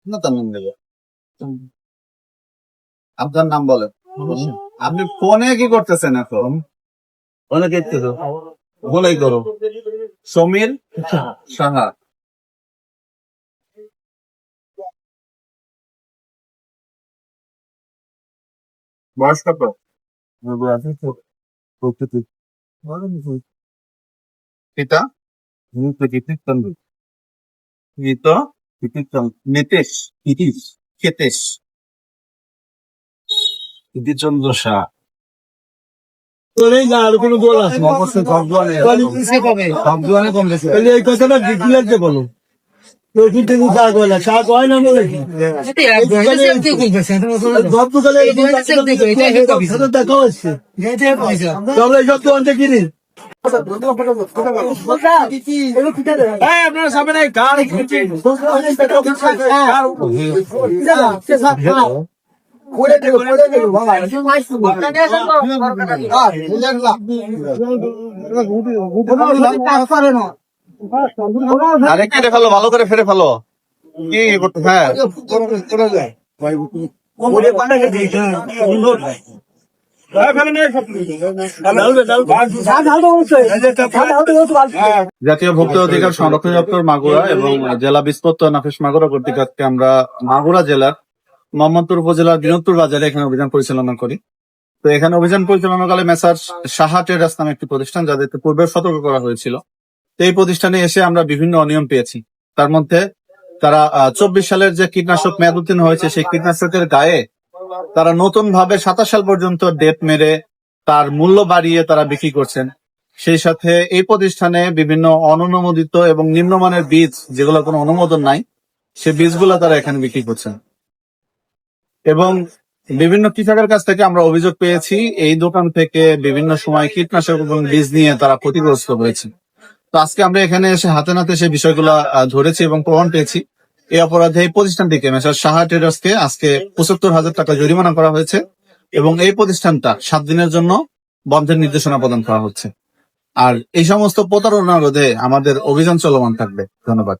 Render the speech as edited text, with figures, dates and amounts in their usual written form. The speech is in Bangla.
না তার নাম দেবে। আপনার নাম বলেন। আপনি ফোনে কি করতেছেন এখন? ফোনে কি করতেছো? ফোনেই করো। সমীর সাহা। বয়স কত? পিতা? মৃত নিতেশ ক্ষেতেশ চন্দ্র শাহ। অবশ্যই এই কথাটা ডিটেইলসে বলো। দেখা হচ্ছে আপনারা সামনে গান আরে কেটে ফেলো, ভালো করে ফেরে ফেলো। কি করতে? হ্যাঁ জাতীয় ভোক্তা অধিকার সংরক্ষণ দপ্তর মাগুরা এবং জেলা বিস্পত্ত নাফিস মাগুরা কর্তৃক আজকে আমরা মাগুরা জেলার মোহাম্মদপুর উপজেলার বিনোদপুর বাজারে এখানে অভিযান পরিচালনা করি। তো এখানে অভিযান পরিচালনাকালে মেসার্স সাহা ট্রেডার্স নামে একটি প্রতিষ্ঠান, যাদেরকে পূর্বে সতর্ক করা হয়েছিল। তো এই প্রতিষ্ঠানে এসে আমরা বিভিন্ন অনিয়ম পেয়েছি। তার মধ্যে তারা 24 সালের যে কীটনাশক মেয়াদ উত্তীর্ণ হয়েছে, সেই কীটনাশকের গায়ে তারা নতুন ভাবে 27 সাল পর্যন্ত ডেট মেরে তার মূল্য বাড়িয়ে তারা বিক্রি করছেন। সেই সাথে এই প্রতিষ্ঠানে বিভিন্ন অননুমোদিত এবং নিম্নমানের বীজ, যেগুলো কোনো অনুমোদন নাই, সে বীজগুলো তারা এখানে বিক্রি করছেন। এবং বিভিন্ন কৃষকের কাছ থেকে আমরা অভিযোগ পেয়েছি এই দোকান থেকে বিভিন্ন সময় কীটনাশক এবং বীজ নিয়ে তারা ক্ষতিগ্রস্ত হয়েছে। তো আজকে আমরা এখানে এসে হাতে নাতে সেই বিষয়গুলো ধরেছি এবং প্রমাণ পেয়েছি। এই অপরাধে এই প্রতিষ্ঠানটিকে মেসার সাহা ট্রেডার্সকে আজকে 75,000 টাকা জরিমানা করা হয়েছে এবং এই প্রতিষ্ঠানটা 7 দিনের জন্য বন্ধের নির্দেশনা প্রদান করা হচ্ছে। আর এই সমস্ত প্রতারণা রোধে আমাদের অভিযান চলমান থাকবে। ধন্যবাদ।